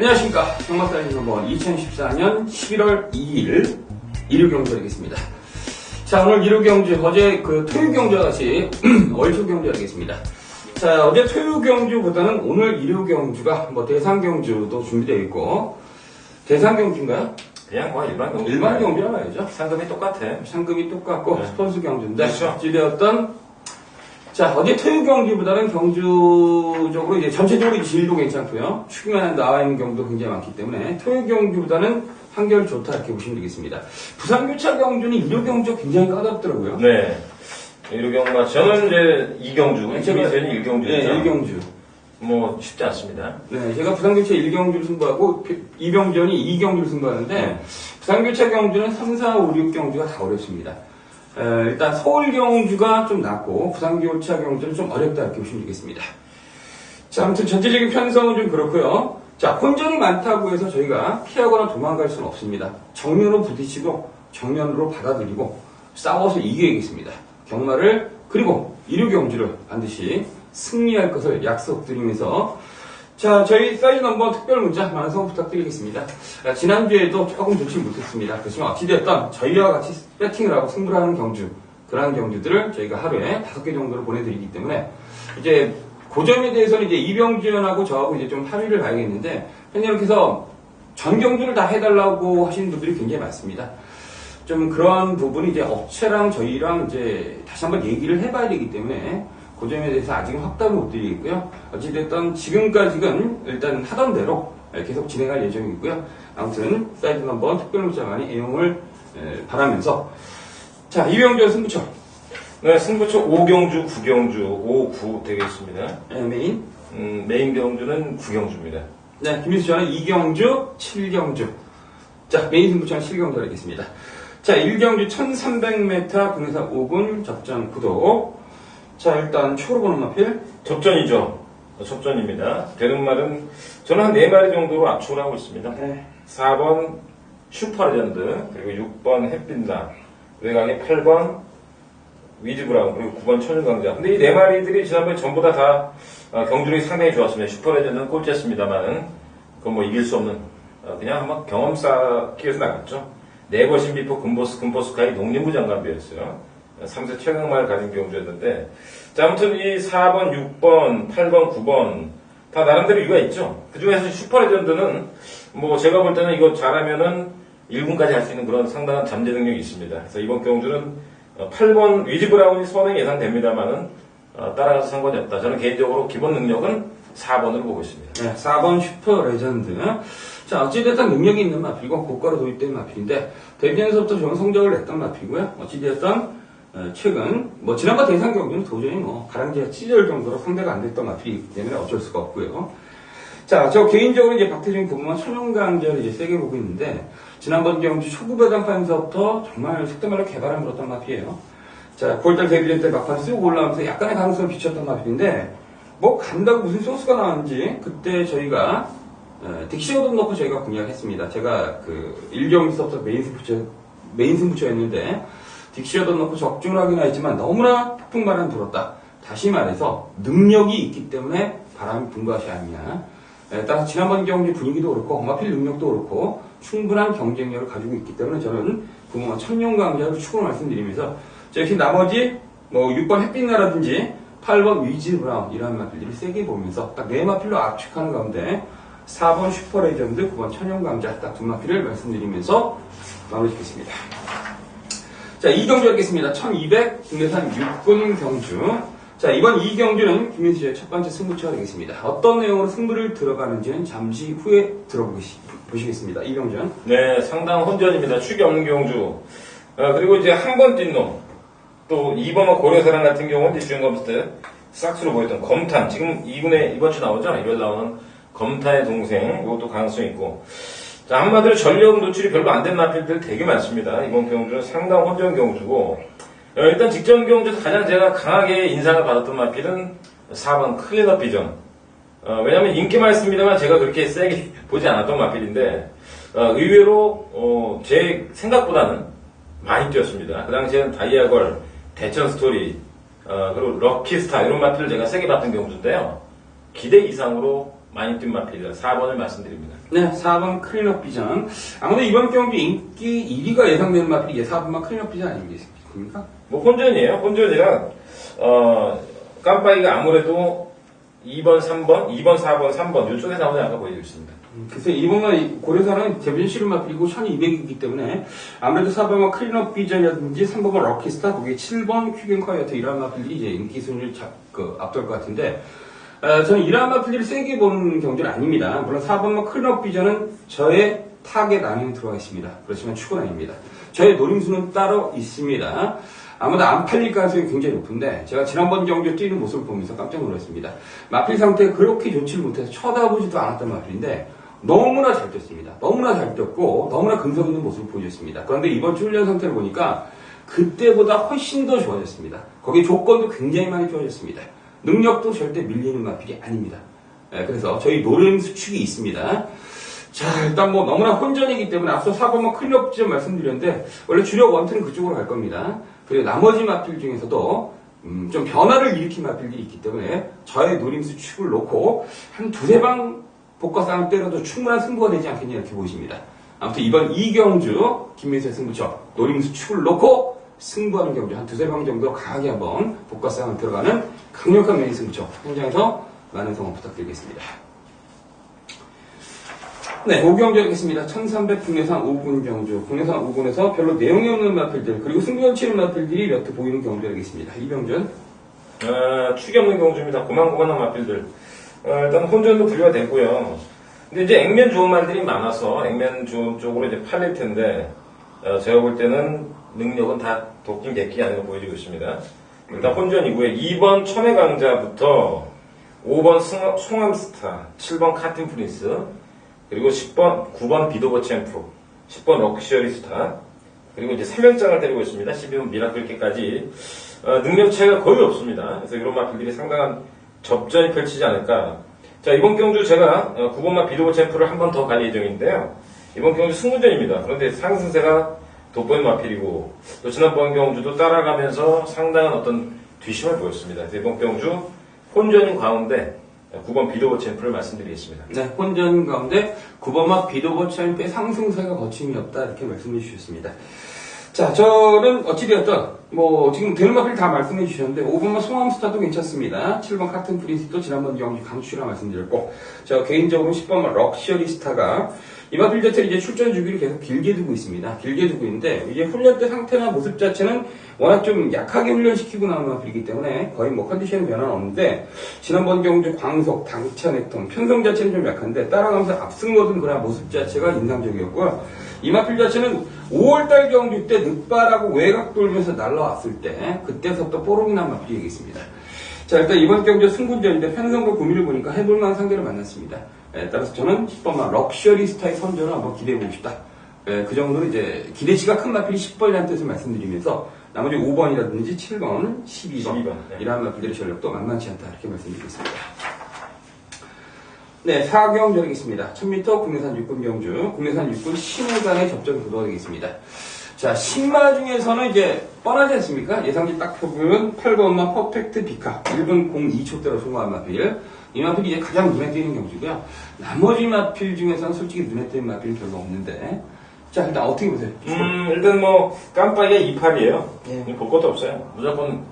안녕하십니까. 경마사이즈 넘버 2014년 11월 2일 일요경주 하겠습니다. 자, 오늘 일요경주, 어제 그 토요경주와 같이 월초경주 하겠습니다. 자, 어제 토요경주보다는 오늘 일요경주가 뭐 대상경주도 준비되어 있고, 대상경주인가요? 그냥 뭐 일반 경주. 일반 경주라 말이죠. 상금이 똑같아. 상금이 똑같고, 네. 스폰서 경주인데, 그렇죠. 어찌되었던, 자, 어제 토요 경주보다는 경주적으로 이제 전체적으로 이제 질도 괜찮고요. 축구만 나와 있는 경우도 굉장히 많기 때문에 토요 경주보다는 한결 좋다 이렇게 보시면 되겠습니다. 부산 교차 경주는 일요 경주가 굉장히 까다롭더라고요. 네. 일요경마. 저는 이제 이경주, 제가- 김희선이 일경주죠. 네, 일경주. 뭐 쉽지 않습니다. 네, 제가 부산 교차 1경주를 승부하고 이병전이 2경주를 승부하는데 부산 교차 경주는 3, 4, 5, 6 경주가 다 어렵습니다. 일단 서울 경주가 좀 낫고 부산 교차 경주는 좀 어렵다 이렇게 보시면 되겠습니다. 자, 아무튼 전체적인 편성은 좀 그렇고요. 자, 혼전이 많다고 해서 저희가 피하거나 도망갈 수는 없습니다. 정면으로 부딪히고 정면으로 받아들이고 싸워서 이겨야겠습니다. 경마를 그리고 일요 경주를 반드시 승리할 것을 약속드리면서 자, 저희 사이즈 넘버 특별 문자 완성 부탁드리겠습니다. 지난주에도 조금 좋지 못했습니다. 그렇지만 어찌되었던 저희와 같이 배팅을 하고 승부를 하는 경주, 그러한 경주들을 저희가 하루에 5개 정도를 보내드리기 때문에 이제 고점에 대해서는 이제 이병주연하고 저하고 이제 좀 합의를 봐야겠는데 현재님께서 전 경주를 다 해달라고 하시는 분들이 굉장히 많습니다. 좀 그러한 부분이 이제 업체랑 저희랑 이제 다시 한번 얘기를 해봐야 되기 때문에 그 점에 대해서 아직은 확답을 못 드리겠고요. 어찌됐든 지금까지는 일단 하던 대로 계속 진행할 예정이고요. 아무튼 사이즈 넘버 특별 문자 많이 애용을 바라면서 자, 이병주 승부처 네, 승부처 5경주, 9경주, 5, 9 되겠습니다. 메인 메인 경주는 9경주입니다. 네, 김민수 저는 2경주, 7경주 자, 메인 승부처는 7경주 하겠습니다. 자, 1경주 1300m 군의사 5군 접전 구독 자, 일단 초로 보는 마필 접전이죠. 접전입니다. 되는 말은 저는 한 4마리 정도로 압축을 하고 있습니다. 네. 4번 슈퍼레전드, 그리고 6번 햇빛나, 외곽에 8번 위즈브라운, 그리고 9번 천연강자. 근데 이 4마리들이 지난번에 전부 다 경주력이 상당히 좋았습니다. 슈퍼레전드는 꼴찌했습니다만 그건 뭐 이길 수 없는 그냥 한번 경험 쌓기 위해서 나갔죠. 네버 신비포 금보스카이 농림부 장관비였어요. 3세 최강말 가진 경주였는데, 자, 아무튼 이 4번, 6번, 8번, 9번, 다 나름대로 이유가 있죠. 그 중에서 슈퍼레전드는, 뭐, 제가 볼 때는 이거 잘하면은 1군까지 할 수 있는 그런 상당한 잠재 능력이 있습니다. 그래서 이번 경주는 8번 위즈브라운이 선행 예상됩니다만은, 따라가서 상관이 없다. 저는 개인적으로 기본 능력은 4번으로 보고 있습니다. 네, 4번 슈퍼 레전드. 자, 어찌됐든 능력이 있는 마필이고 고가로 도입된 마필인데 데뷔전에서부터 좋은 성적을 냈던 마필이고요. 어찌됐든 최근 뭐 지난번 대상 경기는 도저히 뭐 가랑지가 찢어질 정도로 상대가 안 됐던 마필이기 때문에 어쩔 수가 없고요. 자, 저 개인적으로 이제 박태준 부부만 천연강자를 이제 세게 보고 있는데 지난번 경주 초구 배당판에서부터 정말 속된 말로 개발을 물었던 마필이에요. 자, 9월달 데뷔전 때 막판 쓰고 올라오면서 약간의 가능성을 비췄던 마필인데 뭐 간다고 무슨 소스가 나왔는지 그때 저희가 딕시어도 넣고 저희가 공략했습니다. 제가 그 1경기서부터 메인 승부처였는데 딕시어도 넣고 적중을 하긴 했지만 너무나 폭풍 바람이 불었다. 다시 말해서 능력이 있기 때문에 바람이 분 것이 아니냐. 따라서 지난번 경기 분위기도 그렇고 마필 능력도 그렇고 충분한 경쟁력을 가지고 있기 때문에 저는 부모와 천룡강자를 추구로 말씀드리면서 저희 나머지 뭐 6번 햇빛나라든지 8번 위즈 브라운 이런 마필들을 세게 보면서 딱 4마필로 압축하는 가운데 4번 슈퍼레전드, 9번 천연강자 딱 2마필을 말씀드리면서 마무리 짓겠습니다. 자, 2경주 하겠습니다. 1200 국내산 6군 경주. 자, 이번 2경주는 김민수 씨의 첫 번째 승부처가 되겠습니다. 어떤 내용으로 승부를 들어가는지는 잠시 후에 들어보시겠습니다. 2경주는. 네, 상당 혼전입니다. 축이 없는 경주. 그리고 이제 한 번 뛴 놈. 또 2번과 고려사랑 같은 경우는 이제 주행 검수 때 싹수로 보였던 검탄. 지금 2군에 이번 주 나오죠? 1월 나오는 검탄의 동생. 이것도 가능성이 있고. 자, 한마디로 전력 노출이 별로 안 된 마필들 되게 많습니다. 이번 경주는 상당 혼전 경주고. 일단 직전 경주에서 가장 제가 강하게 인상을 받았던 마필은 4번 클린업 비전. 왜냐면 인기 많습니다만 제가 그렇게 세게 보지 않았던 마필인데, 의외로, 제 생각보다는 많이 뛰었습니다. 그 당시에는 다이아걸, 대천 스토리, 그리고 럭키스타 이런 마필을 제가 세게 봤던 경주인데요. 기대 이상으로 많이 뛴 마필이다. 4번을 말씀드립니다. 네, 4번 클린업 비전. 아무래도 이번 경기 인기 1위가 예상되는 마필이 이제 4번만 클린업 비전 아니겠습니까? 뭐 혼전이에요. 혼전이랑 깜빡이가 아무래도 2번, 3번, 2번, 4번, 3번 이쪽에 나오지 않을까 보이고 있습니다. 글쎄, 이번은 고려사는 대변 씨름 마필이고 1200이기 때문에 아무래도 4번은 클린업 비전이라든지 3번은 럭키스타, 거기 7번 퀴겐커이어트 이런 마필이 이제 인기 순위를 앞설 것 같은데, 저는 이러한 마필들이 세게 보는 경기는 아닙니다. 물론 4번만 클럽 비전은 저의 타겟 안에 들어가 있습니다. 그렇지만 축은 아닙니다. 저의 노림수는 따로 있습니다. 아무도 안 팔릴 가능성이 굉장히 높은데 제가 지난번 경기에 뛰는 모습을 보면서 깜짝 놀랐습니다. 마필 상태가 그렇게 좋지를 못해서 쳐다보지도 않았던 마필인데 너무나 잘 뛰었습니다. 너무나 잘 뛰었고 너무나 근성 있는 모습을 보여줬습니다. 그런데 이번 주 훈련 상태를 보니까 그때보다 훨씬 더 좋아졌습니다. 거기 조건도 굉장히 많이 좋아졌습니다. 능력도 절대 밀리는 마필이 아닙니다. 그래서 저희 노림 수축이 있습니다. 자, 일단 뭐 너무나 혼전이기 때문에 앞서 4번만 클럽 지점 말씀드렸는데 원래 주력 원투는 그쪽으로 갈 겁니다. 그리고 나머지 마필 중에서도 좀 변화를 일으킨 마필들이 있기 때문에 저의 노림 수축을 놓고 한 두세 방 복과싸움 때려도 충분한 승부가 되지 않겠냐 이렇게 보십니다. 아무튼 이번 이경주 김민수의 승부처 노림 수축을 놓고 승부하는 경주 한 두세 방 정도 강하게 한번 복과싸움 들어가는 강력한 메인 승부처 현장에서 많은 성원 부탁드리겠습니다. 네, 5경주 하겠습니다. 1300 국내산 5군 경주. 국내산 5군에서 별로 내용이 없는 마필들, 그리고 승부전 치는 마필들이 몇 개 보이는 경주 하겠습니다. 이병준. 축이 없는 경주입니다. 고만고만한 마필들. 일단 혼전도 분류가 됐고요. 근데 이제 액면 좋은 말들이 많아서 액면 좋은 쪽으로 이제 팔릴 텐데, 제가 볼 때는 능력은 다 도끼 객기 아닌 거 보여지고 있습니다. 일단 혼전이고요. 2번 첨예강자부터 5번 송암스타, 7번 카틴 프린스, 그리고 10번, 9번 비도버 챔프, 10번 럭셔리 스타, 그리고 이제 3명장을 때리고 있습니다. 12번 미라클께까지. 능력 차이가 거의 없습니다. 그래서 이런 마필들이 상당한 접전이 펼치지 않을까. 자, 이번 경주 제가 9번마 비도버 챔프를 한 번 더 갈 예정인데요. 이번 경주 승부전입니다. 그런데 상승세가 돋보이는 마필이고, 또 지난번 경주도 따라가면서 상당한 어떤 뒤심을 보였습니다. 그래서 이번 경주 혼전인 가운데 9번 비도버 챔프를 말씀드리겠습니다. 네, 혼전 가운데 9번마 비도버 챔프의 상승세가 거침이 없다 이렇게 말씀해 주셨습니다. 자, 저는 어찌되었든 지금 되는 마필 다 말씀해 주셨는데 5번마 송암스타도 괜찮습니다. 7번 카튼 프린스도 지난번 경기 강추라 말씀드렸고, 저 개인적으로 10번마 럭셔리 스타가 이 마필 자체를 이제 출전 주기를 계속 길게 두고 있습니다. 길게 두고 있는데 이게 훈련 때 상태나 모습 자체는 워낙 좀 약하게 훈련시키고 나오는 마필이기 때문에 거의 컨디션 변화는 없는데, 지난번 경주 광속, 당차 내통, 편성 자체는 좀 약한데 따라가면서 압승 거둔 그런 모습 자체가 인상적이었고요. 이 마필 자체는 5월달 경주 때 늦바라고 외곽 돌면서 날라왔을 때 그때서부터 뽀록이 난 마필이 되겠습니다. 자, 일단 이번 경주 승군전인데 편성과 구미를 보니까 해볼만한 상대를 만났습니다. 따라서 저는 10번만 럭셔리 스타의 선전을 한번 기대해보고 싶다. 그 정도로 이제 기대치가 큰 마필이 10번이라는 뜻을 말씀드리면서 나머지 5번이라든지 7번, 12번 네. 이러한 마필들의 전력도 만만치 않다 이렇게 말씀드리겠습니다. 네, 4경주 하겠습니다. 1000m 국내산 육군 경주, 국내산 육군 신호간의 접전 구도가 되겠습니다. 자, 신마 중에서는 이제 뻔하지 않습니까? 예상지 딱 보면 8번만 퍼펙트 비카 1분 02초대로 성공한 마필. 이 마필이 이제 가장 눈에 띄는 경주고요. 나머지 마필 중에서는 솔직히 눈에 띄는 마필은 별로 없는데, 자, 일단 어떻게 보세요? 일단 깜빡이가 2팔이에요. 예. 볼 것도 없어요. 무조건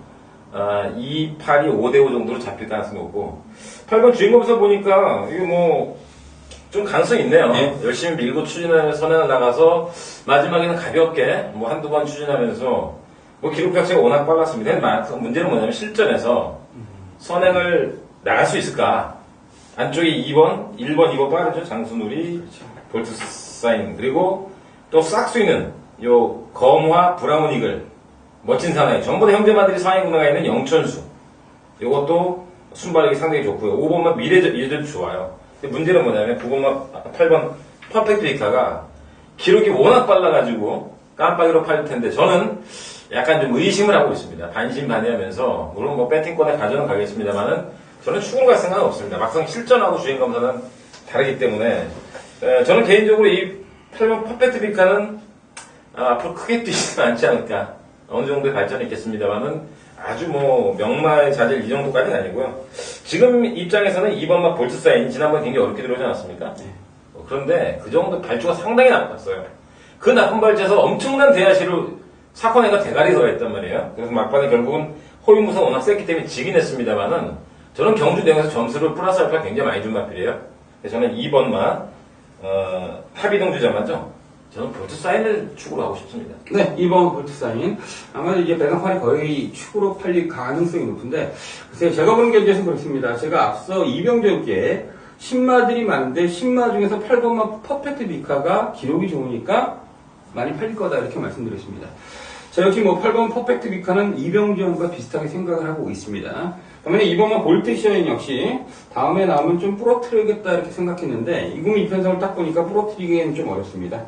2팔이 5대5 정도로 잡힐 가능성이 없고, 8번 주인공에서 보니까 이게 좀 가능성이 있네요. 예. 열심히 밀고 추진하면서 선행을 나가서 마지막에는 가볍게 한두 번 추진하면서 기록 자체가 워낙 빨랐습니다. 문제는 뭐냐면 실전에서 선행을 나갈 수 있을까? 안쪽에 2번, 1번, 2번 빠르죠. 장순우리, 볼트사인, 그리고 또 싹수이는 검화, 브라운 이글, 멋진 사나이, 전부 다 형제마들이 상위 군화가 있는 영천수. 이것도 순발력이 상당히 좋고요. 5번만 미래도 좋아요. 근데 문제는 뭐냐면 9번만 8번 퍼펙트 비카가 기록이 워낙 빨라가지고 깜빡이로 팔릴 텐데, 저는 약간 좀 의심을 하고 있습니다. 반신반의하면서 물론 배팅권에 가져는 가겠습니다만은 저는 축으로 갈 생각은 없습니다. 막상 실전하고 주행 검사는 다르기 때문에 저는 개인적으로 이 8번 퍼펙트 비카는 앞으로 크게 뛰지는 않지 않을까. 어느 정도의 발전이 있겠습니다만은 아주 뭐 명마의 자질 이 정도까지는 아니고요. 지금 입장에서는 2번마 볼트 사인 지난번에 굉장히 어렵게 들어오지 않았습니까? 네. 그런데 그 정도 발주가 상당히 나빴어요. 그 나쁜 발주에서 엄청난 대야시로 사건에가 대가리 들어있단 말이에요. 그래서 막판에 결국은 호위무사가 워낙 셌기 때문에 지긴 했습니다만은 저는 경주 대회에서 점수를 플러스 알파 굉장히 많이 준 마필이에요. 그래서 저는 2번마 합의동 주자마죠. 저는 볼트 사인을 축으로 하고 싶습니다. 네, 2번 볼트 사인. 아마도 이제 배당판이 거의 축으로 팔릴 가능성이 높은데, 글쎄요, 제가 보는 견지에서 그렇습니다. 제가 앞서 이병조께 10마들이 많은데, 10마 중에서 8번마 퍼펙트 비카가 기록이 좋으니까 많이 팔릴 거다, 이렇게 말씀드렸습니다. 자, 역시 뭐 8번 퍼펙트 비카는 이병조과 비슷하게 생각을 하고 있습니다. 그러면 2번마 볼트 샤인 역시 다음에 나오면 좀 부러뜨리겠다, 이렇게 생각했는데, 이금 이편성을 딱 보니까 부러뜨리기에는 좀 어렵습니다.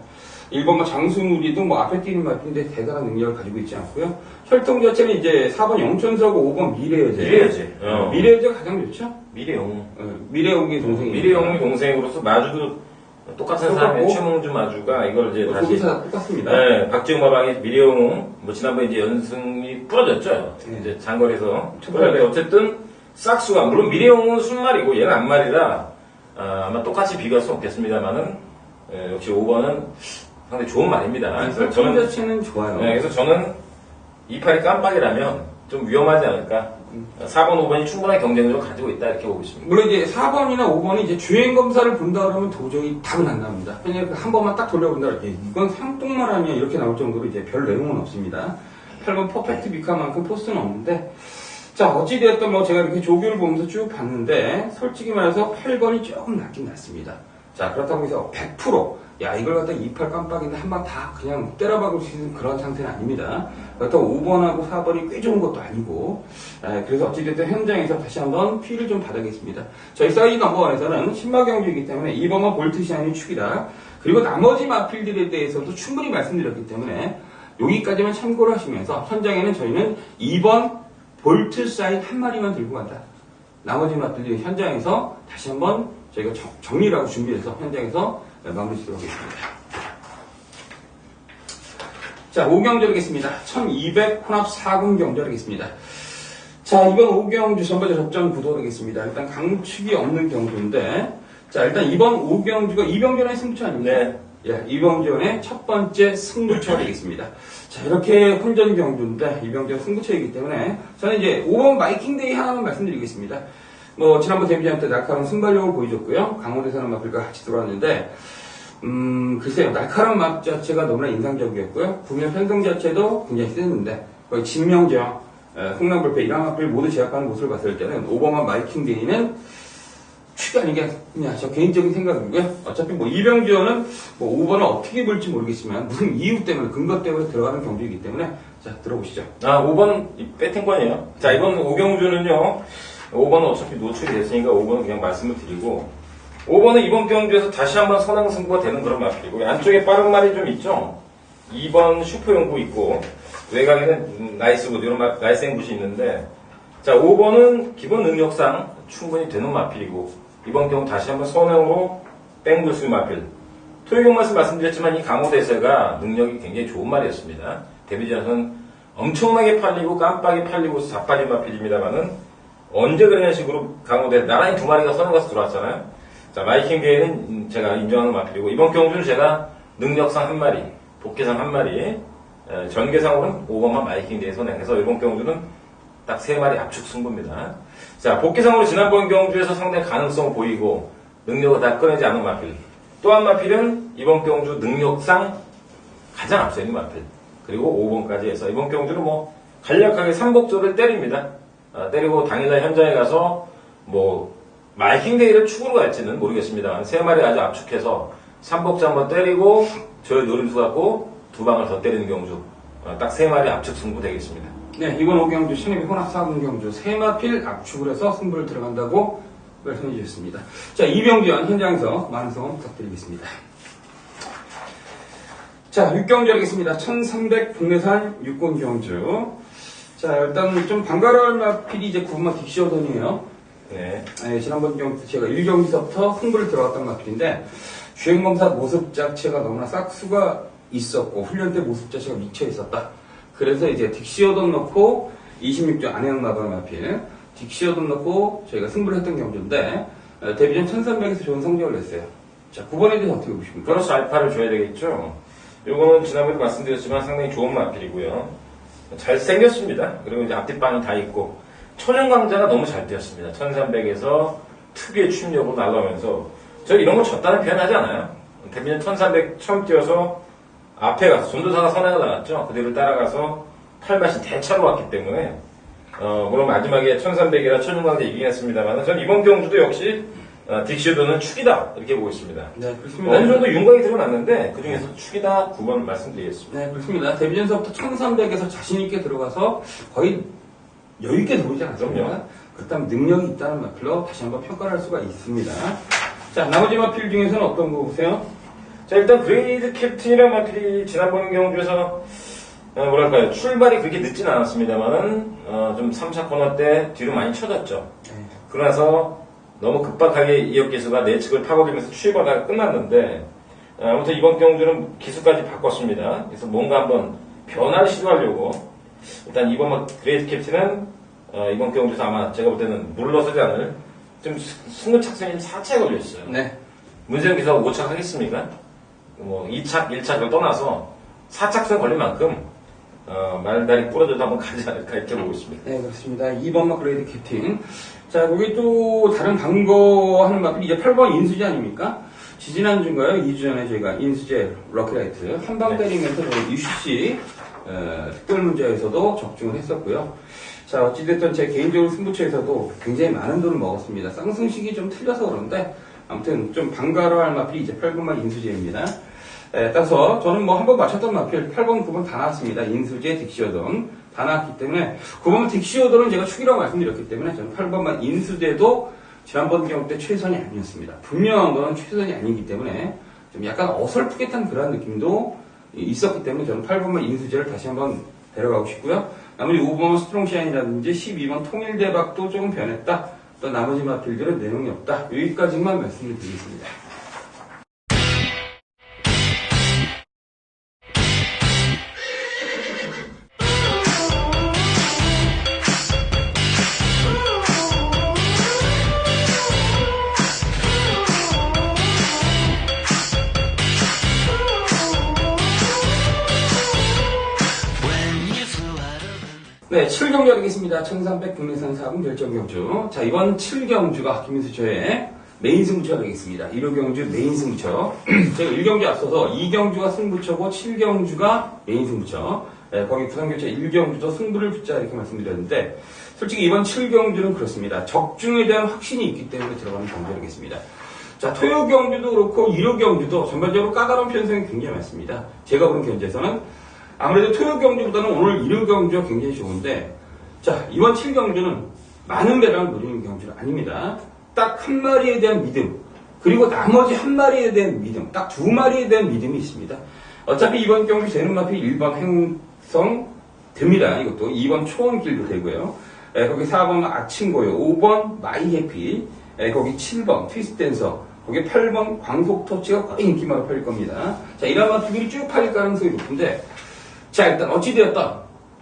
1번마 장수무리도 뭐 앞에 뛰는 마필인데 대단한 능력을 가지고 있지 않고요. 혈통 자체는 이제 4번 영천수하고 5번 미래여제. 미래여제. 미래여제가 가장 좋죠? 미래영웅. 미래영웅의 동생이. 미래영웅의 동생으로서 마주도 똑같은 사람의 최몽주 마주가 이걸 이제 다시. 소비사 똑같습니다. 네, 박지웅 마방의 미래영웅. 뭐 지난번에 이제 연승이 부러졌죠. 네. 이제 장거리에서. 그런데 어쨌든 싹수가 물론 미래영웅은 순말이고 얘는 안말이라 아마 똑같이 비교할 수 없겠습니다만은 역시 5번은 상당히 좋은 말입니다. 그래서 혈통 자체는 좋아요. 네, 그래서 저는 28이 깜빡이라면 좀 위험하지 않을까. 4번, 5번이 충분한 경쟁력을 가지고 있다 이렇게 보고 있습니다. 물론 이제 4번이나 5번이 이제 주행 검사를 본다 그러면 도저히 답은 안 나옵니다. 왜냐면 한 번만 딱 돌려본다 그러면 이건 상똥말 아니야 이렇게 나올 정도로 이제 별 내용은 없습니다. 8번 퍼펙트 비카만큼 포스는 없는데 자 어찌되었든 뭐 제가 이렇게 조교를 보면서 쭉 봤는데 솔직히 말해서 8번이 조금 낫긴 낫습니다. 자 그렇다고 해서 100% 야 이걸 갖다 28 깜빡인데 한 방 다 그냥 때려박을 수 있는 그런 상태는 아닙니다. 그렇다고 5번하고 4번이 꽤 좋은 것도 아니고 그래서 어찌됐든 현장에서 다시 한번 피를 좀 받아겠습니다. 저희 사이즈 넘버원에서는 신마 경주이기 때문에 2번만 볼트 샤인이 축이다. 그리고 나머지 마필들에 대해서도 충분히 말씀드렸기 때문에 여기까지만 참고를 하시면서 현장에는 저희는 2번 볼트 샤인 한 마리만 들고 간다. 나머지 마필들 현장에서 다시 한번 저희가 정리를 하고 준비해서 현장에서 마무리 짓도록 하겠습니다. 자, 5경절이겠습니다. 1200 혼합 4군 경절이겠습니다. 자, 이번 5경주 전반적 접전 구도하겠습니다. 일단 강축이 없는 경주인데, 자, 일단 이번 5경주가 이병전의 승부처 아닙니까? 네. 예, 이병전의 첫 번째 승부처가 되겠습니다. 자, 이렇게 혼전 경주인데, 이병전 승부처이기 때문에, 저는 이제 5번 마이킹데이 하나만 말씀드리겠습니다. 뭐, 지난번 데뷔전 때 날카로운 순발력을 보여줬고요. 강원대사는 마필과 같이 들어왔는데, 글쎄요, 날카로운 맛 자체가 너무나 인상적이었고요. 구면 편성 자체도 굉장히 셌는데, 거의 진명정, 홍남불패, 이랑마필 모두 제압하는 모습을 봤을 때는, 5번만 마이킹데이는 축이 아닌 게 그냥 저 개인적인 생각이고요. 어차피 뭐 이병주는 뭐 5번을 어떻게 볼지 모르겠지만, 무슨 이유 때문에, 근거 때문에 들어가는 경주이기 때문에, 자, 들어보시죠. 5번 배팅권이에요. 자, 이번 5경주는요. 5번은 어차피 노출이 됐으니까 5번은 그냥 말씀을 드리고 5번은 이번 경주에서 다시 한번 선행 승부가 되는 그런 마필이고 안쪽에 빠른 말이 좀 있죠. 2번 슈퍼용구 있고 외곽에는 나이스굿 이런 나이스 앵굿이 있는데 자 5번은 기본 능력상 충분히 되는 마필이고 이번 경우 다시 한번 선행으로 뺑글수 마필 토요경 말씀드렸지만 이 강호대세가 능력이 굉장히 좋은 말이었습니다. 데뷔전에서는 엄청나게 팔리고 깜빡이 팔리고 자빠진 마필입니다만은 언제 그런 식으로 강호대 나란히 두 마리가 선에 가서 들어왔잖아요. 자 마이킹 대회는 제가 인정하는 마필이고 이번 경주는 제가 능력상 한 마리, 복귀상 한 마리, 전개상으로는 5번만 마이킹 대회 선행해서 이번 경주는 딱 세 마리 압축 승부입니다. 자 복귀상으로 지난번 경주에서 상당히 가능성을 보이고 능력을 다 꺼내지 않은 마필. 또 한 마필은 이번 경주 능력상 가장 앞서 있는 마필. 그리고 5번까지 해서 이번 경주는 뭐 간략하게 삼복조를 때립니다. 때리고 당일날 현장에 가서 뭐 마이킹 데이를 축으로 갈지는 모르겠습니다만 세 마리 아주 압축해서 삼복자 한번 때리고 저희 노림수 갖고 두 방을 더 때리는 경주 딱 세 마리 압축 승부 되겠습니다. 네, 이번 5경주 신입이 혼합 4군 경주 세마필 압축을 해서 승부를 들어간다고 말씀해 주셨습니다. 자, 이병주현 현장에서 많은 성원 부탁드리겠습니다. 자, 6경주하겠습니다. 1300 국내산 6군 경주. 자, 일단 좀 반가워할 마필이 이제 9번마 딕시오던이에요. 네. 지난번 경주 제가 1경기서부터 승부를 들어갔던 마필인데, 주행검사 모습 자체가 너무나 싹수가 있었고, 훈련 때 모습 자체가 미쳐 있었다. 그래서 이제 딕시오던 넣고, 26조 안혜영 마방 마필, 딕시어도 넣고 저희가 승부를 했던 경주인데, 데뷔전 1300에서 좋은 성적을 냈어요. 자, 9번에 대해서 어떻게 보십니까? 플러스 알파를 줘야 되겠죠. 요거는 지난번에 말씀드렸지만 상당히 좋은 마필이고요. 잘생겼습니다. 그리고 이제 앞뒷방이 다 있고, 천연강자가 너무 잘 뛰었습니다. 1300에서 특유의 추임력으로 날아오면서, 저 이런 거 졌다는 표현 하지 않아요. 데뷔전 1300 처음 뛰어서 앞에 가서, 전도사가 선행을 나갔죠. 그대로 따라가서 팔맛이 대차로 왔기 때문에, 물론 마지막에 1300이라 천연강자 이기긴 했습니다만, 전 이번 경주도 역시 딕시오도는 축이다 이렇게 보고 있습니다. 네, 그렇습니다. 어느 정도 윤곽이 드러났는데 그 중에서 축이다 9번 말씀드리겠습니다. 네, 그렇습니다. 데뷔전서부터 1300에서 자신있게 들어가서 거의 여유있게 들어오지 않았습니까? 그럼요. 그렇다면 능력이 있다는 마필로 다시 한번 평가를 할 수가 있습니다. 자, 나머지 마필 중에서는 어떤 거 보세요? 자, 일단 그레이드 캡틴이라는 마필이 지난번 경주에서 뭐랄까요, 출발이 그렇게 늦진 않았습니다만은 좀 3, 4코너 때 뒤로 많이 쳐졌죠. 그러나서 너무 급박하게 이혁 기수가 내측을 파고들면서 추입하다가 끝났는데, 아무튼 이번 경주는 기수까지 바꿨습니다. 그래서 뭔가 한번 변화를 시도하려고, 일단 이번 그레이트 캡틴은 이번 경주에서 아마 제가 볼 때는 물러서지 않을 좀 승부착순이 4차에 걸려있어요. 네. 문세영 기사가 5착 하겠습니까? 뭐 2착, 1착을 떠나서 4착순 걸린 만큼 말다리 부러져도 한번 가지 않을까 이렇게 보고 있습니다. 네, 그렇습니다. 2번 그레이드 캡틴. 자, 거기 또 다른 광고하는 마필 이제 8번 인수제 아닙니까? 지지난주인가요? 2주 전에 저희가 인수제 럭키라이트 한방 네. 때리면서 저희 UCC 특별문제에서도 적중을 했었고요. 자, 어찌됐든 제 개인적으로 승부처에서도 굉장히 많은 돈을 먹었습니다. 쌍승식이 좀 틀려서 그런데 아무튼 좀 반가워할 마필이 이제 8번만 인수제입니다. 따라서 저는 뭐 한 번 맞췄던 마필 8번, 9번 다 나왔습니다. 인수제, 딕시오던 다 나왔기 때문에 9번 딕시오던은 제가 축이라고 말씀드렸기 때문에 저는 8번만 인수제도 지난번 경우 때 최선이 아니었습니다. 분명한 건 최선이 아니기 때문에 좀 약간 어설프게 탄 그런 느낌도 있었기 때문에 저는 8번만 인수제를 다시 한번 데려가고 싶고요. 나머지 5번 스트롱샤인이라든지 12번 통일대박도 조금 변했다. 또 나머지 마필들은 내용이 없다. 여기까지만 말씀을 드리겠습니다. 네, 7경주 하겠습니다. 1300 국내산 4분 결정경주. 자, 이번 7경주가 김민수 저의 메인 승부처가 되겠습니다. 1호 경주 메인 승부처. 제가 1경주 앞서서 2경주가 승부처고 7경주가 메인 승부처. 네, 거기 부산교체 1경주도 승부를 붙자 이렇게 말씀드렸는데, 솔직히 이번 7경주는 그렇습니다. 적중에 대한 확신이 있기 때문에 들어가는 경주 되겠습니다. 자, 토요 경주도 그렇고 1호 경주도 전반적으로 까다로운 편성이 굉장히 많습니다. 제가 본 견제에서는 아무래도 토요 경주보다는 오늘 일요 경주가 굉장히 좋은데, 자, 이번 7경주는 많은 배당을 노리는 경주는 아닙니다. 딱 한 마리에 대한 믿음, 그리고 나머지 한 마리에 대한 믿음, 딱 두 마리에 대한 믿음이 있습니다. 어차피 이번 경주 되는 마필 1번 행성 됩니다. 이것도 2번 초원길도 되고요. 거기 4번 아침고요, 5번 마이해피, 거기 7번 트위스트댄서, 거기 8번 광속터치가 거의 인기마로 팔릴 겁니다. 자, 이런 마필들이 쭉 팔릴 가능성이 높은데, 자, 일단 어찌되었던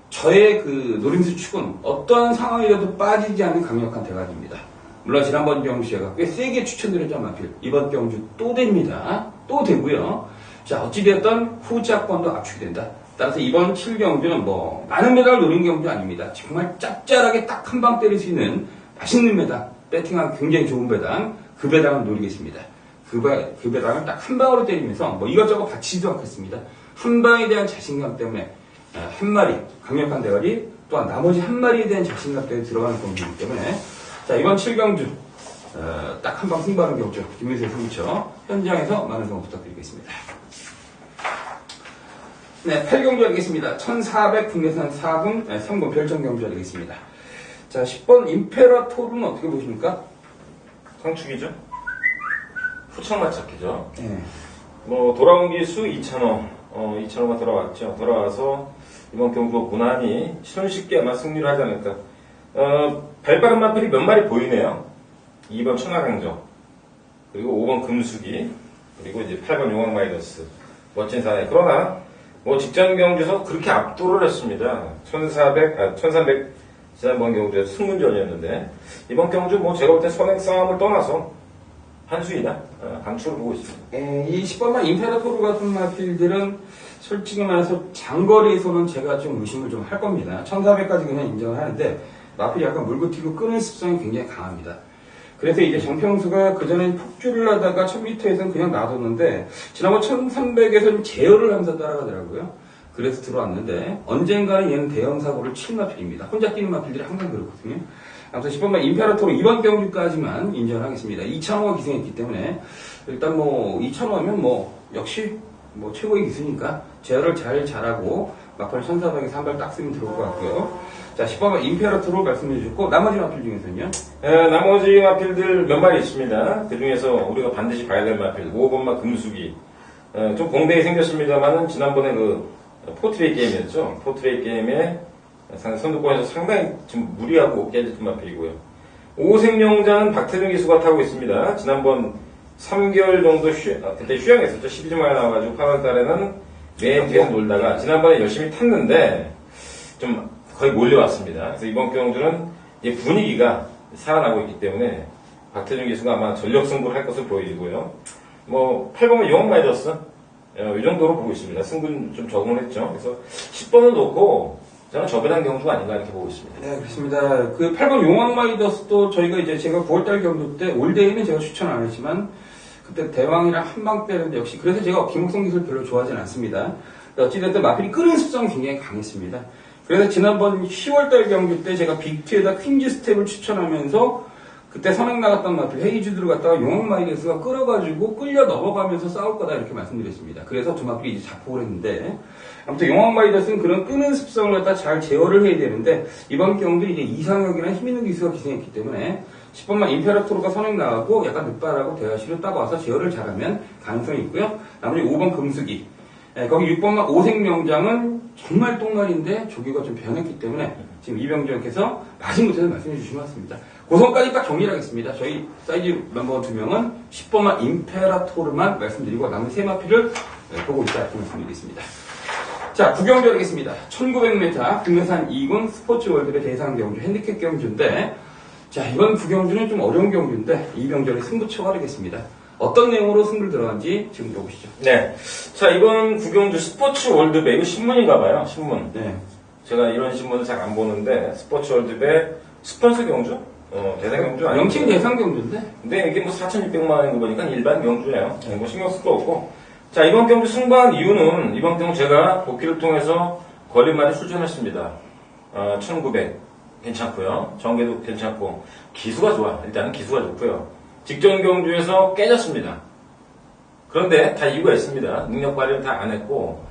저의 그 노림수 축은 어떠한 상황이라도 빠지지 않는 강력한 대가리입니다. 물론 지난번 경주 제가 꽤 세게 추천드렸던 마필 이번 경주 또 됩니다. 또 되고요. 자, 어찌되었던 후자권도 압축이 된다. 따라서 이번 7경주는 뭐 많은 메달을 노린 경주 아닙니다. 정말 짭짤하게 딱 한 방 때릴 수 있는 맛있는 배당, 배팅하기 굉장히 좋은 배당, 그 배당을 노리겠습니다. 그 배당을 딱 한 방으로 때리면서 뭐 이것저것 바치지도 않겠습니다. 한 방에 대한 자신감 때문에 한 마리 강력한 대가리, 또한 나머지 한 마리에 대한 자신감 때문에 들어가는 경주이기 때문에, 자, 이번 7경주 딱 한 방 승부하는 경주 김민수의 승부처 현장에서 많은 성원 부탁드리겠습니다. 네, 8경주 하겠습니다. 1400 국내산 4분 3분 별정 경주 하겠습니다. 자, 10번 임페라토르는 어떻게 보십니까? 상축이죠. 후창만 찾기죠. 네. 뭐 돌아온 기수 2,000호, 2,000호가 돌아왔죠. 돌아와서 이번 경주 무난히 손쉽게 아마 승리를 하지 않을까. 발빠른 마필이 몇 마리 보이네요. 2번 천하강정, 그리고 5번 금수기, 그리고 이제 8번 용왕 마이너스, 멋진 사나이. 그러나 뭐 직전 경주에서 그렇게 압도를 했습니다. 1300 지난번 경주에서 승문전이었는데 이번 경주 뭐 제가 볼 때 선행 싸움을 떠나서 한수이다 강추를 보고 있습니다. 이 10번만 임페라토르 같은 마필들은 솔직히 말해서 장거리에서는 제가 좀 의심을 좀 할 겁니다. 1400까지 그냥 인정을 하는데 마필이 약간 물고 튀고 끄는 습성이 굉장히 강합니다. 그래서 이제 정평수가 그전엔 폭주를 하다가 1000m에서는 그냥 놔뒀는데 지난번 1300에서는 제어를 하면서 따라가더라고요. 그래서 들어왔는데 언젠가는 얘는 대형 사고를 칠 마필입니다. 혼자 뛰는 마필들이 항상 그렇거든요. 아무튼 10번만 임페라토르 이번 경주까지만 인정하겠습니다. 2,000호가 기승했기 때문에 일단 뭐 2,000호면 뭐 역시 뭐 최고의 기수니까 제어를 잘하고 막판 1400에서 한 발 딱 쓰면 들어올 것 같고요. 자, 10번만 임페라토르 말씀해 주셨고 나머지 마필 중에서는요? 나머지 마필들 몇 마리 있습니다. 그 중에서 우리가 반드시 봐야 될 마필 5번마 금수기 좀 공대에 생겼습니다만은 지난번에 그 포트레이 게임이었죠. 포트레이 게임에 선두권에서 상당히 좀 무리하고 깨졌던 마필이고요. 오색명장은 박태준 기수가 타고 있습니다. 지난번 3개월 정도 그때 휴양했었죠. 12주 만에 나와가지고 8월 달에는 매일 계속 놀다가 지난번에 열심히 탔는데 좀 거의 몰려왔습니다. 그래서 이번 경주는 이제 분위기가 살아나고 있기 때문에 박태준 기수가 아마 전력 승부를 할 것으로 보이고요. 뭐 8번은 용원 마이더스 이 정도로 보고 있습니다. 승부는 좀 적응을 했죠. 그래서 10번을 놓고 저는 저배당 경주가 아닌가 이렇게 보고 있습니다. 네, 그렇습니다. 그 8번 용왕 마이더스도 저희가 이제 제가 9월달 경주 때 올데이는 제가 추천 안 했지만 그때 대왕이랑 한방 때는데 역시 그래서 제가 김옥성 기술 별로 좋아하진 않습니다. 어찌됐든 마필이 끄는 습성이 굉장히 강했습니다. 그래서 지난번 10월달 경주 때 제가 빅2에다 퀸즈 스텝을 추천하면서 그때 선행 나갔던 마필 헤이즈드를 갖다가 용왕 마이더스가 끌어가지고 끌려 넘어가면서 싸울 거다 이렇게 말씀드렸습니다. 그래서 두 마필이 이제 자폭을 했는데 아무튼 용왕 마이더스는 그런 끄는 습성을 갖다 잘 제어를 해야 되는데 이번 경주 이제 이상혁이나 힘있는 기수가 기승했기 때문에 10번만 임페라토르가 선행 나가고 약간 늦발하고 대화시로 따고 와서 제어를 잘하면 가능성이 있고요. 나머지 5번 금수기 거기 6번만 오색명장은 정말 똥말인데 조교가 좀 변했기 때문에 지금 이병조께서 마지못해서 말씀해 주시면 맞습니다. 고성까지 딱 정리를 하겠습니다. 저희 사이즈 멤버 2명은 10번만 임페라토르만 말씀드리고 나머지 3마필을 보고 있다 이렇게 말씀드리겠습니다. 자, 구경주 하겠습니다. 1900m 금여산 2군 스포츠월드의 대상 경주 핸디캡 경주인데 자, 이번 구경주는 좀 어려운 경주인데 이병렬의 승부처가 되겠습니다. 어떤 내용으로 승부를 들어간지 지금 들어보시죠. 네. 자, 이번 구경주 스포츠 월드배, 이거 신문인가봐요, 신문. 네. 제가 이런 신문을 잘 안 보는데, 스포츠 월드배 스폰서 경주? 대상 경주 아니에요? 명칭 대상 경주인데? 근데 이게 뭐 4,600만 원인 거 보니까 일반 경주네요. 뭐 신경 쓸 거 없고. 자, 이번 경주 승부한 이유는, 이번 경주 제가 복귀를 통해서 걸림말이 출전했습니다. 1900. 괜찮고요. 전개도 괜찮고. 기수가 좋아. 일단은 기수가 좋고요. 직전 경주에서 깨졌습니다. 그런데 다 이유가 있습니다. 능력 발휘를 다 안 했고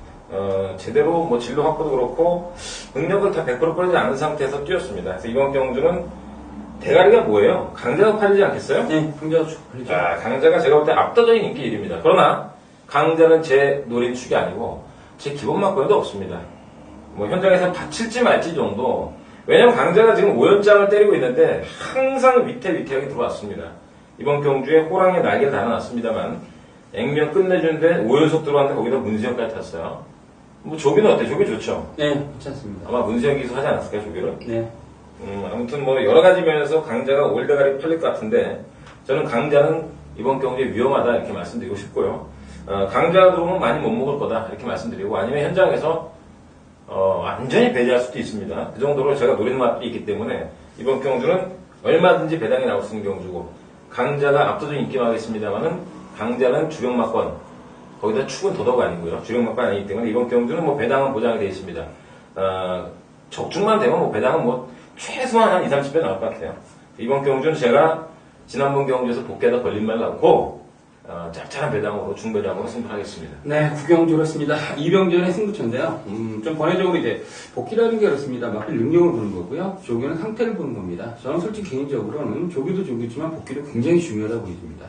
제대로 뭐 진로 확보도 그렇고 능력을 다 100% 끌지 않은 상태에서 뛰었습니다. 그래서 이번 경주는 대가리가 뭐예요? 강자가 팔리지 않겠어요? 네, 강자가 쭉 팔리죠. 강자가 제가 볼 때 압도적인 인기 1위입니다. 그러나 강자는 제 노린 축이 아니고 제 기본 막권도 없습니다. 뭐 현장에서 다칠지 말지 정도. 왜냐면 강자가 지금 5연장을 때리고 있는데 항상 위태위태하게 들어왔습니다. 이번 경주에 호랑이 날개를 달아놨습니다만 액면 끝내주는데 5연속 들어왔는데 거기다 문수영까지 탔어요. 뭐 조기는 어때? 조기 좋죠? 네, 괜찮습니다. 아마 문수영 기수 하지 않았을까요, 조기를? 네. 아무튼 뭐 여러 가지 면에서 강자가 올대가리 팔릴 것 같은데 저는 강자는 이번 경주에 위험하다 이렇게 말씀드리고 싶고요. 강자가 들어오면 많이 못 먹을 거다 이렇게 말씀드리고 아니면 현장에서 완전히 배제할 수도 있습니다. 그 정도로 제가 노리는 맛이 있기 때문에 이번 경주는 얼마든지 배당이 나올 수 있는 경주고 강자가 압도적인 인기가 하겠습니다만은 강자는 주력막권 거기다 축은 더더욱 아니고요. 주력막권 아니기 때문에 이번 경주는 뭐 배당은 보장이 되어 있습니다. 적중만 되면 뭐 배당은 뭐 최소한 한 2, 30배 나올 것 같아요. 이번 경주는 제가 지난번 경주에서 복귀하다 걸림말 않고 짭짤한 배당으로 중배당으로 승부하겠습니다. 네, 구경주였습니다. 이병전의 승부처인데요. 좀 번외적으로 이제 복귀라는 게 그렇습니다. 마필 능력을 보는 거고요. 조교는 상태를 보는 겁니다. 저는 솔직히 개인적으로는 조교도 조교지만 복귀도 굉장히 중요하다고 보입니다.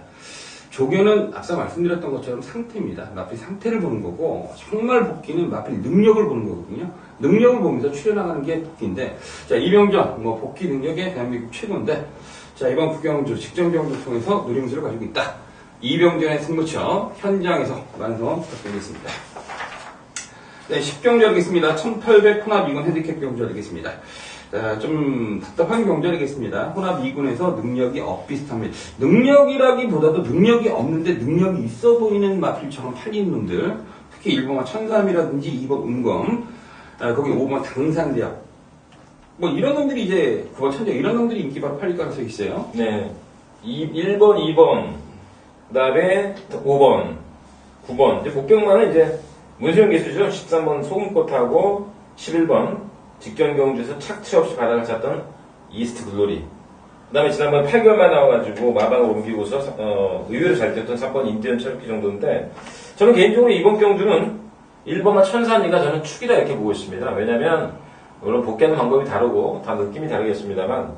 조교는 앞서 말씀드렸던 것처럼 상태입니다. 마필 상태를 보는 거고 정말 복귀는 마필 능력을 보는 거거든요. 능력을 보면서 추려나가는 게 복귀인데 자, 이병전 뭐 복귀 능력의 대한민국 최고인데 자, 이번 구경주 직전 경주 통해서 누림수를 가지고 있다. 이병전의 승부처 현장에서 완성 부탁드리겠습니다. 네, 10경주 하겠습니다. 1800 혼합 2군 핸디캡 경주 하겠습니다. 좀 답답한 경주하겠습니다. 혼합 2군에서 능력이 엇비슷합니다. 능력이라기보다도 능력이 없는데 능력이 있어 보이는 마필처럼 팔리는 놈들, 특히 1번과 천삼이라든지 2번 은검, 거기 5번 당산대학, 뭐 이런 놈들이 이제 9번 천재 이런 놈들이 인기 바로 팔릴 가능성이 있어요. 네. 1번, 2번, 그 다음에 5번, 9번. 이제 복병만은 이제 문수영 기수죠. 13번 소금꽃하고 11번 직전 경주에서 착취 없이 바닥을 찼던 이스트 글로리. 그 다음에 지난번 8개월만 나와가지고 마방을 옮기고서 의외로 잘 됐던 3번 인디언 철기 정도인데 저는 개인적으로 이번 경주는 1번과 천산이가 저는 축이다 이렇게 보고 있습니다. 왜냐면 물론 복귀하는 방법이 다르고 다 느낌이 다르겠습니다만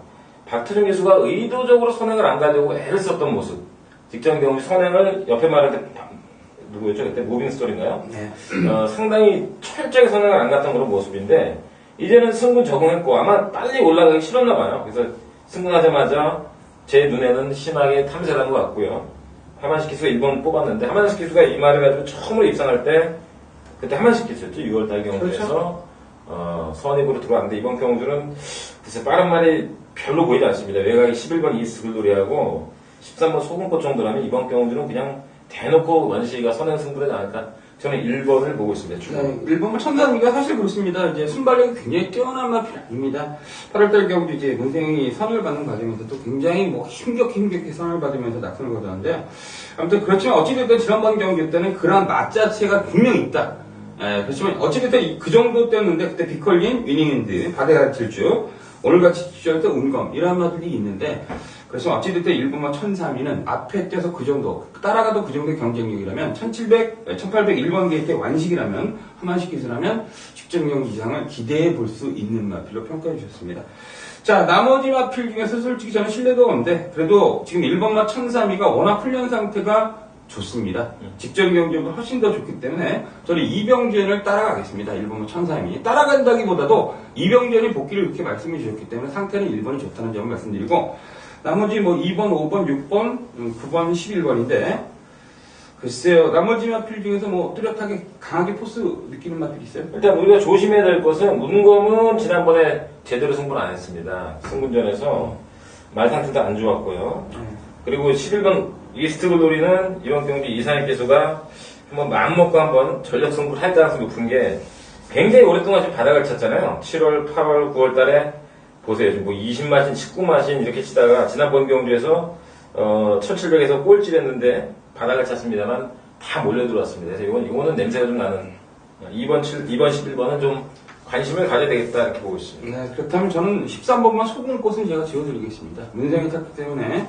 박태준 기수가 의도적으로 선행을 안 가지고 애를 썼던 모습. 직전 경주 선행을 옆에 말할 때 누구였죠? 그때 무빙 스토리인가요? 네. 상당히 철저하게 선행을 안 갔던 그런 모습인데 이제는 승군 적응했고 아마 빨리 올라가기 싫었나 봐요. 그래서 승군하자마자 제 눈에는 심하게 탐색한 것 같고요. 하만식 기수가 1번 뽑았는데 하만식 기수가 이 말을 가지고 처음으로 입상할 때 그때 하만식 기수였죠. 6월달 경주에서 그렇죠. 선입으로 들어왔는데 이번 경주는 글쎄 빠른 말이 별로 보이지 않습니다. 외곽이 11번 이스트 글로리하고 13번 소금꽃 정도라면 이번 경주는 그냥 대놓고 원시가 선행 승부하지 않을까. 저는 1번을 보고 있습니다. 네, 1번과 천삼이가 사실 그렇습니다. 이제 순발력이 굉장히 뛰어난 마필 아닙니다. 8월달 경주 이제 문생이 선을 받는 과정에서 또 굉장히 뭐 힘겹게 선을 받으면서 낙선을 거두는데 아무튼 그렇지만 어찌됐든 지난번 경기 때는 그러한 맛 자체가 분명히 있다. 그렇지만 어찌됐든 그 정도 때였는데 그때 비컬린, 위닝핸드, 바데가 질주, 오늘같이 지적했던 운검 이런 맛들이 있는데 그래서 어찌됐든 1번과 1003위는 앞에 뛰어서 그 정도 따라가도 그 정도의 경쟁력이라면 1801번 게이트의 완식이라면 하만식 기수라면 직전 경기 이상을 기대해 볼 수 있는 마필로 평가해 주셨습니다. 자, 나머지 마필 중에서 솔직히 저는 신뢰도가 없는데 그래도 지금 1번과 1003위가 워낙 훈련 상태가 좋습니다. 직전 경기보다 훨씬 더 좋기 때문에 저는 이병준을 따라가겠습니다. 1번과 1003위. 따라간다기보다도 이병준이 복귀를 이렇게 말씀해 주셨기 때문에 상태는 1번이 좋다는 점을 말씀드리고 나머지 뭐 2번, 5번, 6번, 9번, 11번인데 글쎄요. 나머지 마필 중에서 뭐 뚜렷하게 강하게 포스 느끼는 마필 있어요? 일단 우리가 조심해야 될 것은 문검은 지난번에 제대로 승부를 안 했습니다. 승군전에서 말 상태도 안 좋았고요. 그리고 11번 이스트 글로리는 이번 경기 이상익 기수가 한번 마음먹고 한번 전력 승부를 할 가능성이 높은 게 굉장히 오랫동안 지금 바닥을 쳤잖아요. 7월, 8월, 9월 달에 보세요. 지금 뭐 20마신, 19마신 이렇게 치다가 지난번 경주에서 1700에서 꼴찌했는데 바닥을 찼습니다만 다 몰려 들어왔습니다. 그래서 이거는 냄새가 좀 나는 2번, 11번은 좀 관심을 가져야 되겠다 이렇게 보고 있습니다. 네, 그렇다면 저는 13번만 소금꽃은 제가 지워드리겠습니다. 문생이 탔기 때문에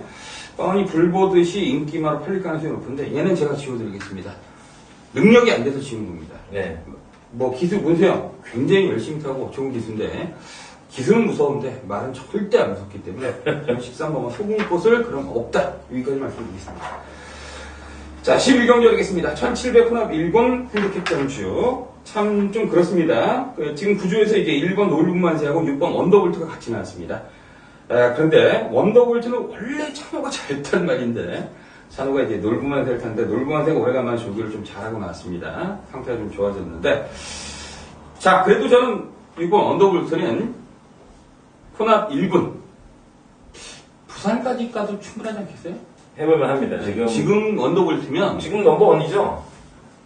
뻔히 불보듯이 인기마로 팔릴 가능성이 높은데 얘는 제가 지워드리겠습니다. 능력이 안 돼서 지운 겁니다. 네. 뭐 기수 문세영 굉장히 열심히 타고 좋은 기수인데 기수는 무서운데 말은 절대 안 무섭기 때문에 저는 13번만 소금꽃을 그럼 없다 여기까지 말씀드리겠습니다. 자 11경주 하겠습니다. 1700 혼합 1군 핸디캡 점수 참 좀 그렇습니다. 지금 구조에서 이제 1번 놀부만세하고 6번 원더볼트가 같이 나왔습니다. 그런데 원더볼트는 원래 찬호가 잘 탄 말인데 찬호가 이제 놀부만세를 탔는데 놀부만세가 오래간만에 조교를 좀 잘하고 나왔습니다. 상태가 좀 좋아졌는데 자 그래도 저는 6번 원더볼트는 혼합 1군 부산까지 가도 충분하지 않겠어요? 해볼만 합니다. 지금 원더볼트면 지금 넘버원이죠?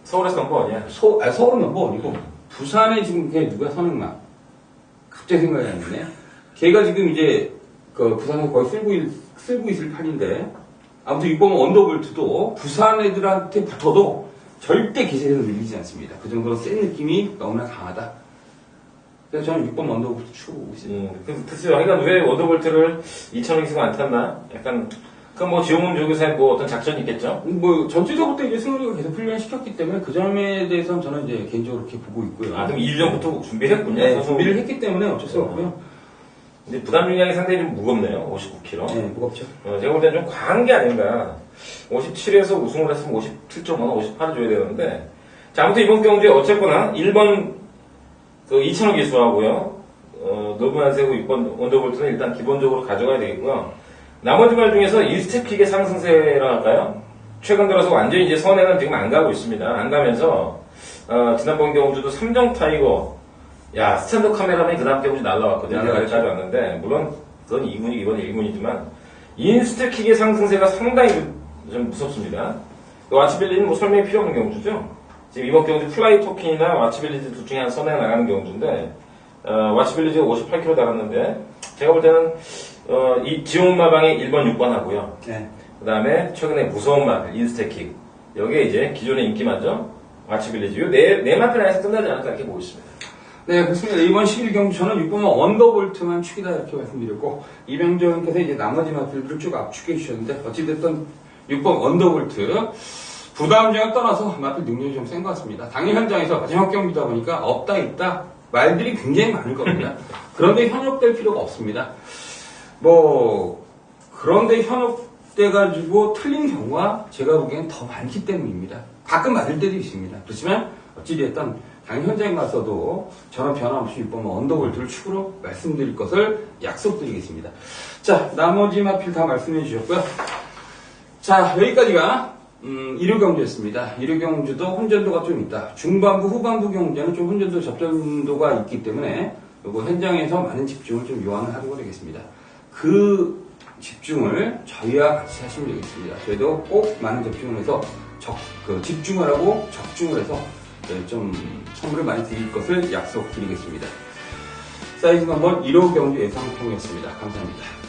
서울에서 넘버원이야. 서울은 넘버원이고 부산에 지금 걔 누가 선행만 갑자기 생각이 안 나네. 걔가 지금 이제 그 부산에 거의 쓸고 있을 판인데 아무튼 이번 원더볼트도 부산 애들한테 붙어도 절대 기세에서 밀리지 않습니다. 그 정도로 센 느낌이 너무나 강하다. 그래서 저는 6번 원더볼트 추고 있습니다. 글쎄요. 하여간 왜 원더볼트를 2,000원 기수가 안 탔나? 약간 그럼 뭐 지용문 조교사의 뭐 어떤 작전이 있겠죠? 뭐 전체적으로 이제 승우리가 계속 훈련시켰기 때문에 그 점에 대해서는 저는 이제 개인적으로 그렇게 보고 있고요. 그럼 2주 전부터 준비했군요. 네, 준비를 했기 때문에 어쩔 수 없고요. 근데 부담 중량이 상당히 좀 무겁네요. 59kg. 네, 무겁죠. 제가 볼 때는 좀 과한 게 아닌가. 57에서 우승을 했으면 57.5나 58을 줘야 되는데. 자, 아무튼 이번 경주에 어쨌거나 1번 그 2,000원 기수하고요. 노브만세고 6번 원더볼트는 일단 기본적으로 가져가야 되겠고요. 나머지 말 중에서 이스텝킥의 상승세라 할까요? 최근 들어서 완전히 이제 선행은 지금 안 가고 있습니다. 안 가면서 지난번 경주도 삼정 타이거, 야, 스탠드 카메라맨 그 다음 경주 날라왔거든요. 네, 여기까지 왔는데, 물론, 그건 2군이, 이번 1군이지만, 인스트킥의 상승세가 상당히 좀 무섭습니다. 와치빌리는 뭐 설명이 필요 없는 경주죠. 지금 이번 경주 플라이 토킨이나 와치빌리지 둘 중에 한 선에 나가는 경주인데, 와치빌리지가 58km 나갔는데, 제가 볼 때는, 이 지옥마방이 1번, 6번 하고요. 네. 그 다음에 최근에 무서운 마필, 인스테킥. 여기에 이제 기존의 인기만죠. 와치빌리지. 요 네 마필 안에서 끝나지 않을까 이렇게 보고 있습니다. 네, 그렇습니다. 이번 11경주 저는 6번만 언더볼트만 축이다 이렇게 말씀드렸고, 이병조님께서 이제 나머지 마필들을 쭉 압축해 주셨는데, 어찌됐든 6번 언더볼트. 부담점을 떠나서 마필 능력이 좀 센 것 같습니다. 당일 현장에서 마지막 경기다 보니까 없다 있다 말들이 굉장히 많을 겁니다. 그런데 현혹될 필요가 없습니다. 그런데 현혹돼가지고 틀린 경우가 제가 보기엔 더 많기 때문입니다. 가끔 맞을 때도 있습니다. 그렇지만 어찌됐든 당일 현장에 가서도 저런 변함없이 6번 언더볼트를 축으로 말씀드릴 것을 약속드리겠습니다. 자, 나머지 마필 다 말씀해 주셨고요. 자, 여기까지가 일요 경주였습니다. 일요 경주도 혼전도가 좀 있다. 중반부, 후반부 경주는 좀 혼전도, 접전도가 있기 때문에 요거 현장에서 많은 집중을 좀 요하는 하루가 되겠습니다. 그 집중을 저희와 같이 하시면 되겠습니다. 저희도 꼭 많은 집중을 해서 집중을 하고 적중을 해서 좀 선물을 많이 드릴 것을 약속드리겠습니다. 사이즈 넘버 1호 경주 예상통이었습니다. 감사합니다.